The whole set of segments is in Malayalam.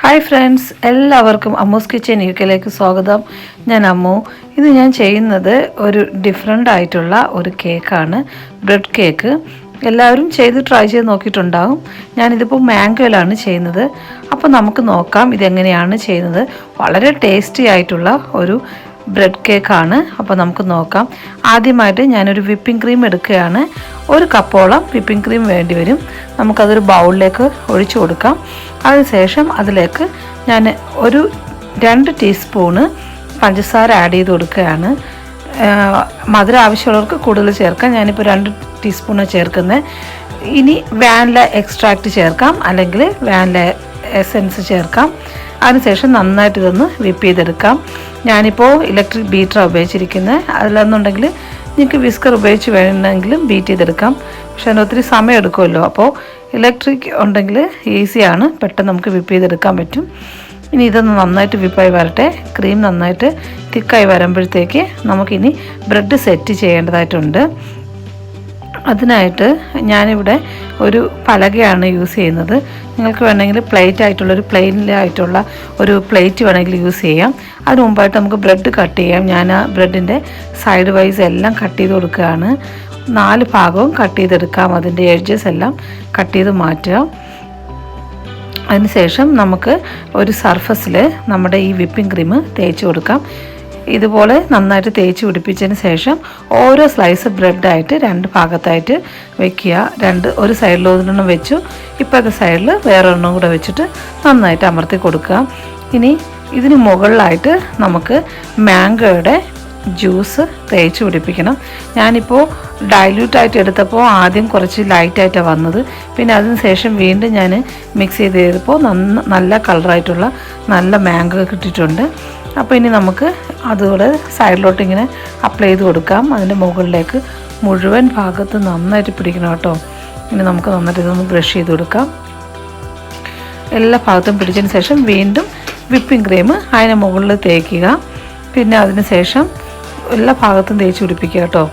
ഹായ് ഫ്രണ്ട്സ്, എല്ലാവർക്കും അമ്മൂസ് കിച്ചൻ യുകെയിലേക്ക് സ്വാഗതം. ഞാൻ അമ്മു. ഇത് ഞാൻ ചെയ്യുന്നത് ഒരു ഡിഫറെൻ്റ് ആയിട്ടുള്ള ഒരു കേക്കാണ്, ബ്രെഡ് കേക്ക്. എല്ലാവരും ട്രൈ ചെയ്ത് നോക്കിയിട്ടുണ്ടാകും. ഞാനിതിപ്പോൾ മാംഗോയിലാണ് ചെയ്യുന്നത്. അപ്പോൾ നമുക്ക് നോക്കാം ഇതെങ്ങനെയാണ് ചെയ്യുന്നത്. വളരെ ടേസ്റ്റി ആയിട്ടുള്ള ഒരു ബ്രെഡ് കേക്കാണ്. അപ്പോൾ നമുക്ക് നോക്കാം. ആദ്യമായിട്ട് ഞാനൊരു വിപ്പിംഗ് ക്രീം എടുക്കുകയാണ്. ഒരു കപ്പോളം വിപ്പിംഗ് ക്രീം വേണ്ടി വരും. നമുക്കതൊരു ബൗളിലേക്ക് ഒഴിച്ചു കൊടുക്കാം. അതിനുശേഷം അതിലേക്ക് ഞാൻ ഒരു 2 ടീസ്പൂണ് പഞ്ചസാര ആഡ് ചെയ്ത് കൊടുക്കുകയാണ്. മധുരം ആവശ്യമുള്ളവർക്ക് കൂടുതൽ ചേർക്കാം. ഞാനിപ്പോൾ 2 ടീസ്പൂണ് ചേർക്കുന്നത്. ഇനി വാനില എക്സ്ട്രാക്റ്റ് ചേർക്കാം, അല്ലെങ്കിൽ വാനില എസൻസ് ചേർക്കാം. അതിനുശേഷം നന്നായിട്ട് ഇതൊന്ന് വിപ്പ് ചെയ്തെടുക്കാം. ഞാനിപ്പോൾ ഇലക്ട്രിക് ബീറ്ററാണ് ഉപയോഗിച്ചിരിക്കുന്നത്. അതിലെന്നുണ്ടെങ്കിൽ നിങ്ങൾക്ക് വിസ്കർ ഉപയോഗിച്ച് വേണമെങ്കിലും ബീറ്റ് ചെയ്തെടുക്കാം. പക്ഷെ അതിന് ഒത്തിരി സമയം എടുക്കുമല്ലോ. അപ്പോൾ ഇലക്ട്രിക് ഉണ്ടെങ്കിൽ ഈസിയാണ്, പെട്ടെന്ന് നമുക്ക് വിപ്പ് ചെയ്തെടുക്കാൻ പറ്റും. ഇനി ഇതൊന്ന് നന്നായിട്ട് വിപ്പായി വരട്ടെ. ക്രീം നന്നായിട്ട് തിക്കായി വരുമ്പോഴത്തേക്ക് നമുക്കിനി ബ്രെഡ് സെറ്റ് ചെയ്യേണ്ടതായിട്ടുണ്ട്. അതിനായിട്ട് ഞാനിവിടെ ഒരു പലകയാണ് യൂസ് ചെയ്യുന്നത്. നിങ്ങൾക്ക് വേണമെങ്കിൽ പ്ലേറ്റ് ആയിട്ടുള്ളൊരു പ്ലെയിനിലായിട്ടുള്ള ഒരു പ്ലേറ്റ് വേണമെങ്കിൽ യൂസ് ചെയ്യാം. അതിന് മുമ്പായിട്ട് നമുക്ക് ബ്രെഡ് കട്ട് ചെയ്യാം. ഞാൻ ആ ബ്രെഡിൻ്റെ സൈഡ് വൈസ് എല്ലാം കട്ട് ചെയ്ത് കൊടുക്കുകയാണ്. 4 ഭാഗവും കട്ട് ചെയ്തെടുക്കാം. അതിൻ്റെ എഡ്ജസ് എല്ലാം കട്ട് ചെയ്ത് മാറ്റുക. അതിനുശേഷം നമുക്ക് ഒരു സർഫസിൽ നമ്മുടെ ഈ വിപ്പിംഗ് ക്രീം തേച്ച് കൊടുക്കാം. ഇതുപോലെ നന്നായിട്ട് തേച്ച് പിടിപ്പിച്ചതിന് ശേഷം ഓരോ സ്ലൈസ് ബ്രെഡായിട്ട് 2 ഭാഗത്തായിട്ട് വെക്കുക. ഒരു സൈഡിൽ ഒരെണ്ണം വെച്ചു, ഇപ്പോഴത്തെ സൈഡിൽ വേറെ ഒരെണ്ണം കൂടെ വെച്ചിട്ട് നന്നായിട്ട് അമർത്തി കൊടുക്കുക. ഇനി ഇതിന് മുകളിലായിട്ട് നമുക്ക് മാംഗോയുടെ ജ്യൂസ് തേച്ച് പിടിപ്പിക്കണം. ഞാനിപ്പോൾ ഡൈല്യൂട്ടായിട്ട് എടുത്തപ്പോൾ ആദ്യം കുറച്ച് ലൈറ്റായിട്ടാണ് വന്നത്. പിന്നെ അതിന് ശേഷം വീണ്ടും ഞാൻ മിക്സ് ചെയ്തപ്പോൾ നല്ല കളറായിട്ടുള്ള നല്ല മാംഗോ കിട്ടിയിട്ടുണ്ട്. അപ്പോൾ ഇനി നമുക്ക് അതുകൂടെ സൈഡിലോട്ട് ഇങ്ങനെ അപ്ലൈ ചെയ്ത് കൊടുക്കാം. അതിൻ്റെ മുകളിലേക്ക് മുഴുവൻ ഭാഗത്ത് നന്നായിട്ട് പിടിക്കണം കേട്ടോ. ഇനി നമുക്ക് നന്നായിട്ട് ഇതൊന്ന് ബ്രഷ് ചെയ്ത് കൊടുക്കാം. എല്ലാ ഭാഗത്തും പിടിച്ചതിന് ശേഷം വീണ്ടും വിപ്പിംഗ് ക്രീം അതിന് മുകളിൽ തേക്കുക. പിന്നെ അതിന് ശേഷം എല്ലാ ഭാഗത്തും തേച്ച് പിടിപ്പിക്കുക കേട്ടോ.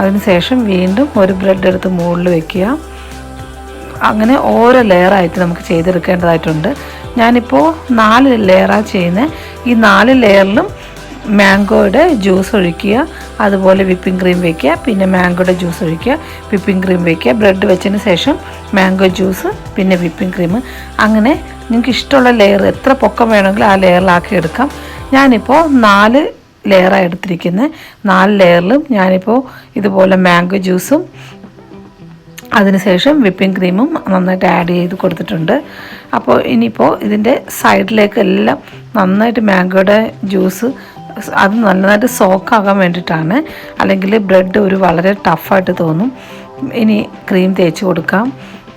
അതിന് ശേഷം വീണ്ടും ഒരു ബ്രെഡ് എടുത്ത് മുകളിൽ വെക്കുക. അങ്ങനെ ഓരോ ലെയറായിട്ട് നമുക്ക് ചെയ്തെടുക്കേണ്ടതായിട്ടുണ്ട്. ഞാനിപ്പോൾ 4 ലെയറാണ് ചെയ്യുന്നത്. ഈ 4 ലെയറിലും മാംഗോയുടെ ജ്യൂസ് ഒഴിക്കുക, അതുപോലെ വിപ്പിംഗ് ക്രീം വയ്ക്കുക, പിന്നെ മാംഗോയുടെ ജ്യൂസ് ഒഴിക്കുക, വിപ്പിംഗ് ക്രീം വയ്ക്കുക, ബ്രെഡ് വെച്ചതിന് ശേഷം മാംഗോ ജ്യൂസ്, പിന്നെ വിപ്പിംഗ് ക്രീം. അങ്ങനെ നിങ്ങൾക്ക് ഇഷ്ടമുള്ള ലെയർ എത്ര പൊക്കം വേണമെങ്കിലും ആ ലെയറിലാക്കി എടുക്കാം. ഞാനിപ്പോൾ 4 ലെയറാണ് എടുത്തിരിക്കുന്നത്. 4 ലെയറിലും ഞാനിപ്പോൾ ഇതുപോലെ മാംഗോ ജ്യൂസും അതിനുശേഷം വിപ്പിംഗ് ക്രീമും നന്നായിട്ട് ആഡ് ചെയ്ത് കൊടുത്തിട്ടുണ്ട്. അപ്പോൾ ഇനിയിപ്പോൾ ഇതിൻ്റെ സൈഡിലേക്ക് എല്ലാം നന്നായിട്ട് മാംഗോയുടെ ജ്യൂസ് അത് നന്നായിട്ട് സോക്കാകാൻ വേണ്ടിയിട്ടാണ്. അല്ലെങ്കിൽ ബ്രെഡ് വളരെ ടഫായിട്ട് തോന്നും. ഇനി ക്രീം തേച്ച് കൊടുക്കാം.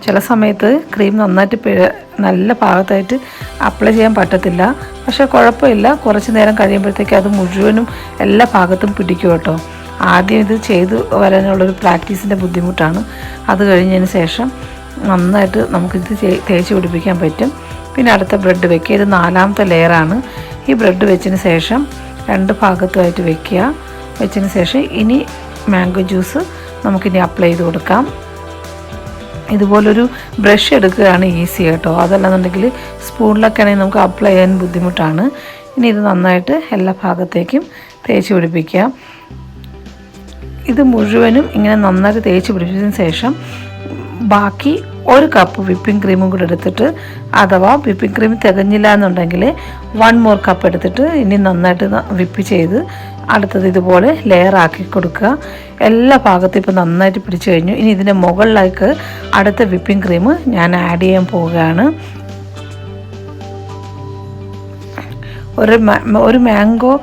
ചില സമയത്ത് ക്രീം നന്നായിട്ട് നല്ല ഭാഗത്തായിട്ട് അപ്ലൈ ചെയ്യാൻ പറ്റത്തില്ല. പക്ഷേ കുഴപ്പമില്ല, കുറച്ച് നേരം കഴിയുമ്പോഴത്തേക്ക് അത് മുഴുവനും എല്ലാ ഭാഗത്തും പിടിക്കും കേട്ടോ. ആദ്യം ഇത് ചെയ്ത് വരാനുള്ളൊരു പ്രാക്ടീസിൻ്റെ ബുദ്ധിമുട്ടാണ്. അത് കഴിഞ്ഞതിന് ശേഷം നന്നായിട്ട് നമുക്കിത് തേച്ച് പിടിപ്പിക്കാൻ പറ്റും. പിന്നെ അടുത്ത ബ്രെഡ് വെക്കുക. ഇത് 4ാമത്തെ ലെയറാണ്. ഈ ബ്രെഡ് വെച്ചതിന് ശേഷം 2 ഭാഗത്തുമായിട്ട് വെക്കുക. വെച്ചതിന് ശേഷം ഇനി മാംഗോ ജ്യൂസ് നമുക്കിനി അപ്ലൈ ചെയ്ത് കൊടുക്കാം. ഇതുപോലൊരു ബ്രഷ് എടുക്കുകയാണ് ഈസി കേട്ടോ. അതല്ലാന്നുണ്ടെങ്കിൽ സ്പൂണിലൊക്കെ ആണെങ്കിൽ നമുക്ക് അപ്ലൈ ചെയ്യാൻ ബുദ്ധിമുട്ടാണ്. ഇനി ഇത് നന്നായിട്ട് എല്ലാ ഭാഗത്തേക്കും തേച്ച് പിടിപ്പിക്കുക. ഇത് മുഴുവനും ഇങ്ങനെ നന്നായിട്ട് തേച്ച് പിടിപ്പിച്ചതിന് ശേഷം ബാക്കി 1 കപ്പ് വിപ്പിംഗ് ക്രീമും കൂടെ എടുത്തിട്ട്, അഥവാ വിപ്പിംഗ് ക്രീം തികഞ്ഞില്ല എന്നുണ്ടെങ്കിൽ 1 മോർ കപ്പ് എടുത്തിട്ട് ഇനി നന്നായിട്ട് വിപ്പ് ചെയ്ത് അടുത്തത് ഇതുപോലെ ലെയറാക്കി കൊടുക്കുക. എല്ലാ ഭാഗത്തും ഇപ്പോൾ നന്നായിട്ട് പിടിച്ചു കഴിഞ്ഞു. ഇനി ഇതിൻ്റെ മുകളിലേക്ക് അടുത്ത വിപ്പിംഗ് ക്രീം ഞാൻ ആഡ് ചെയ്യാൻ പോവുകയാണ്. ഒരു മാംഗോ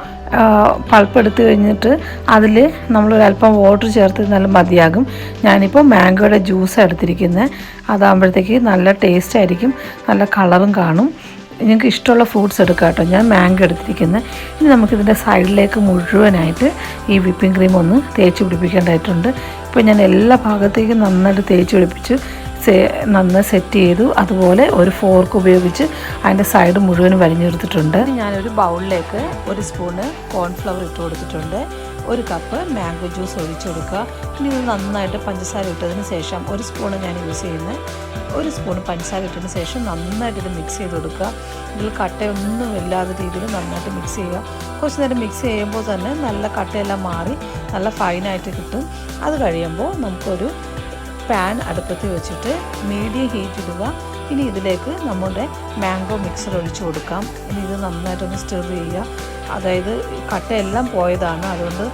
പൾപ്പ് എടുത്ത് കഴിഞ്ഞിട്ട് അതിൽ നമ്മളൊരല്പം വാട്ടർ ചേർത്ത് നല്ല മതിയാകും. ഞാനിപ്പോൾ മാംഗോയുടെ ജ്യൂസാണ് എടുത്തിരിക്കുന്നത്. അതാകുമ്പോഴത്തേക്ക് നല്ല ടേസ്റ്റ് ആയിരിക്കും, നല്ല കളറും കാണും. നിങ്ങൾക്ക് ഇഷ്ടമുള്ള ഫ്രൂട്ട്സ് എടുക്കാം കേട്ടോ. ഞാൻ മാംഗോ എടുത്തിരിക്കുന്നത്. ഇനി നമുക്കിതിൻ്റെ സൈഡിലേക്ക് മുഴുവനായിട്ട് ഈ വിപ്പിംഗ് ക്രീം ഒന്ന് തേച്ച് പിടിപ്പിക്കേണ്ടതായിട്ടുണ്ട്. ഇപ്പോൾ ഞാൻ എല്ലാ ഭാഗത്തേക്കും നന്നായിട്ട് തേച്ച് പിടിപ്പിച്ച് നന്നായി സെറ്റ് ചെയ്തു. അതുപോലെ ഒരു ഫോർക്ക് ഉപയോഗിച്ച് അതിൻ്റെ സൈഡ് മുഴുവനും വലിഞ്ഞെടുത്തിട്ടുണ്ട്. ഞാനൊരു ബൗളിലേക്ക് 1 സ്പൂണ് കോൺഫ്ലവർ ഇട്ട് കൊടുത്തിട്ടുണ്ട്. 1 കപ്പ് മാംഗോ ജ്യൂസ് ഒഴിച്ചു കൊടുക്കുക. ഇനി ഇത് നന്നായിട്ട് പഞ്ചസാര ഇട്ടതിന് ശേഷം 1 സ്പൂൺ ഞാൻ യൂസ് ചെയ്യുന്നത്. 1 സ്പൂൺ പഞ്ചസാര ഇട്ടതിന് ശേഷം നന്നായിട്ട് ഇത് മിക്സ് ചെയ്ത് കൊടുക്കുക. ഇതിൽ കട്ടയൊന്നും ഇല്ലാത്ത രീതിയിൽ നന്നായിട്ട് മിക്സ് ചെയ്യുക. കുറച്ച് നേരം മിക്സ് ചെയ്യുമ്പോൾ തന്നെ നല്ല കട്ടയെല്ലാം മാറി നല്ല ഫൈനായിട്ട് കിട്ടും. അത് കഴിയുമ്പോൾ നമുക്കൊരു പാൻ അടുപ്പത്ത് വെച്ചിട്ട് മീഡിയം ഹീറ്റ് ഇടുക. ഇനി ഇതിലേക്ക് നമ്മുടെ മാംഗോ മിക്സർ ഒഴിച്ചു കൊടുക്കാം. ഇനി ഇത് നന്നായിട്ടൊന്ന് സ്റ്റിർ ചെയ്യുക. അതായത് കട്ടയെല്ലാം പോയതാണ്, അതുകൊണ്ട്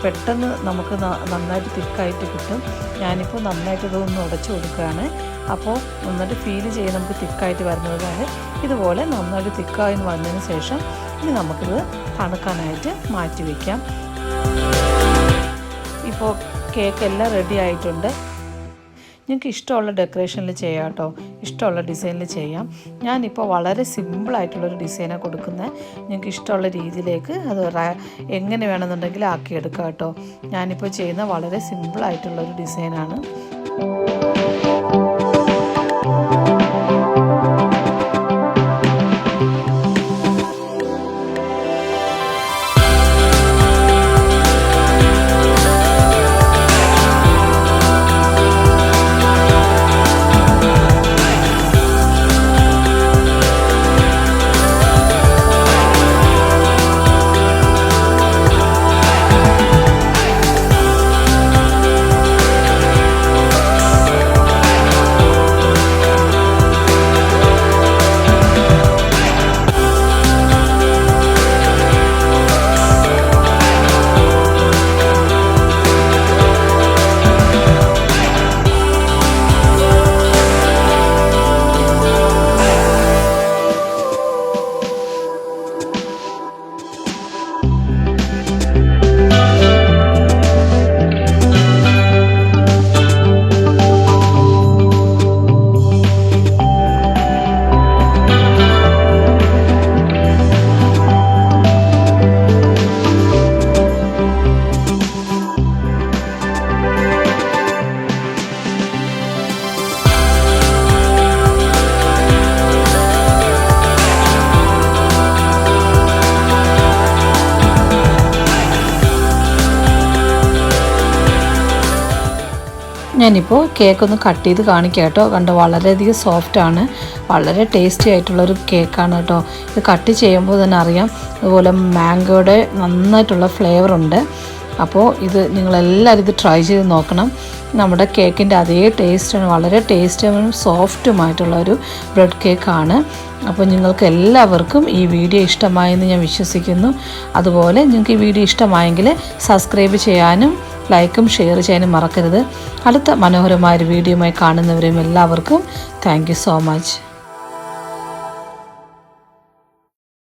പെട്ടെന്ന് നമുക്ക് നന്നായിട്ട് തിക്കായിട്ട് കിട്ടും. ഞാനിപ്പോൾ നന്നായിട്ട് ഇതൊന്ന് ഉടച്ചു കൊടുക്കുകയാണ്. അപ്പോൾ നന്നായിട്ട് ഫീൽ ചെയ്യാൻ നമുക്ക് തിക്കായിട്ട് വരുന്നതാണ്. ഇതുപോലെ നന്നായിട്ട് തിക്കായി വന്നതിന് ശേഷം ഇനി നമുക്കിത് തണുക്കാനായിട്ട് മാറ്റി വയ്ക്കാം. ഇപ്പോൾ കേക്ക് എല്ലാം റെഡി ആയിട്ടുണ്ട്. നിങ്ങൾക്ക് ഇഷ്ടമുള്ള ഡെക്കറേഷനിൽ ചെയ്യാം കേട്ടോ, ഇഷ്ടമുള്ള ഡിസൈനിൽ ചെയ്യാം. ഞാനിപ്പോൾ വളരെ സിമ്പിളായിട്ടുള്ളൊരു ഡിസൈനാണ് കൊടുക്കുന്നത്. നിങ്ങൾക്ക് ഇഷ്ടമുള്ള രീതിയിലേക്ക് അത് എങ്ങനെ വേണമെന്നുണ്ടെങ്കിൽ ആക്കിയെടുക്കാം കേട്ടോ. ഞാനിപ്പോൾ ചെയ്യുന്ന വളരെ സിമ്പിളായിട്ടുള്ളൊരു ഡിസൈനാണ്. ഞാനിപ്പോൾ കേക്കൊന്ന് കട്ട് ചെയ്ത് കാണിക്കാം കേട്ടോ. കണ്ടോ, വളരെയധികം സോഫ്റ്റാണ്, വളരെ ടേസ്റ്റി ആയിട്ടുള്ളൊരു കേക്കാണ് കേട്ടോ. ഇത് കട്ട് ചെയ്യുമ്പോൾ തന്നെ അറിയാം. അതുപോലെ മാംഗോയുടെ നന്നായിട്ടുള്ള ഫ്ലേവറുണ്ട്. അപ്പോൾ ഇത് നിങ്ങളെല്ലാവരും ഇത് ട്രൈ ചെയ്ത് നോക്കണം. നമ്മുടെ കേക്കിൻ്റെ അതേ ടേസ്റ്റാണ്, വളരെ ടേസ്റ്റും സോഫ്റ്റുമായിട്ടുള്ള ഒരു ബ്രെഡ് കേക്കാണ്. അപ്പോൾ നിങ്ങൾക്ക് എല്ലാവർക്കും ഈ വീഡിയോ ഇഷ്ടമായെന്ന് ഞാൻ വിശ്വസിക്കുന്നു. അതുപോലെ നിങ്ങൾക്ക് ഈ വീഡിയോ ഇഷ്ടമായെങ്കിൽ സബ്സ്ക്രൈബ് ചെയ്യാനും ലൈക്കും ഷെയർ ചെയ്യാനും മറക്കരുത്. അടുത്ത മനോഹരമായൊരു വീഡിയോയുമായി കാണുന്നവരെയും എല്ലാവർക്കും താങ്ക് യു സോ മച്ച്.